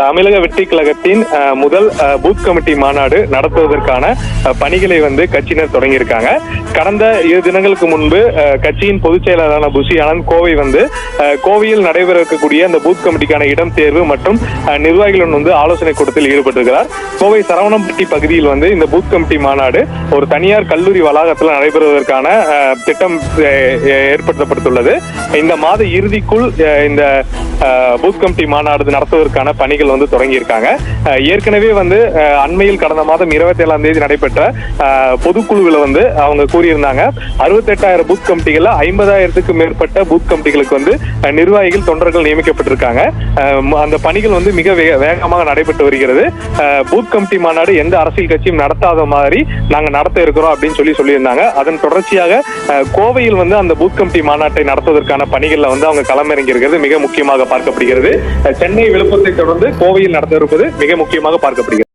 தமிழக வெற்றி கழகத்தின் முதல் பூத் கமிட்டி மாநாடு நடத்துவதற்கான பணிகளை கட்சியினர் தொடங்கியிருக்காங்க. கடந்த 2 தினங்களுக்கு முன்பு கட்சியின் பொதுச் செயலாளரான புஷி ஆனந்த் கோவையில் நடைபெற இருக்கக்கூடிய அந்த பூத் கமிட்டிக்கான இடம் தேர்வு மற்றும் நிர்வாகிகளுடன் ஆலோசனை கூட்டத்தில் ஈடுபட்டிருக்கிறார். கோவை சரவணம்பட்டி பகுதியில் இந்த பூத் கமிட்டி மாநாடு ஒரு தனியார் கல்லூரி வளாகத்தில் நடைபெறுவதற்கான திட்டம் ஏற்படுத்தப்பட்டுள்ளது. இந்த மாத இறுதிக்குள் இந்த பூத் கமிட்டி மாநாடு நடத்துவதற்கான பணிகள் தொடங்கி இருக்காங்க. ஏற்கனவே அண்மையில் கடந்த மாதம் 27ஆம் தேதி நடைபெற்ற பொதுக்குழுவில் அவங்க கூறியிருந்தாங்க 68,000 பூத் கமிட்டிகள் 50,000க்கும் மேற்பட்ட பூத் கமிட்டிகளுக்கு நிர்வாகிகள் தொண்டர்கள் நியமிக்கப்பட்டிருக்காங்க. அந்த பணிகள் மிக வேகமாக நடைபெற்று வருகிறது. பூத் கமிட்டி மாநாடு எந்த அரசியல் கட்சியும் நடத்தாத மாதிரி நாங்க நடத்த இருக்கிறோம் அப்படின்னு சொல்லியிருந்தாங்க. அதன் தொடர்ச்சியாக கோவையில் அந்த பூத் கமிட்டி மாநாட்டை நடத்துவதற்கான பணிகள்ல அவங்க களமிறங்கி இருக்கிறது மிக முக்கியமாக பார்க்கப்படுகிறது. சென்னை விழுப்புரத்தை தொடர்ந்து கோவையில் நடத்த இருப்பது மிக முக்கியமாக பார்க்கப்படுகிறது.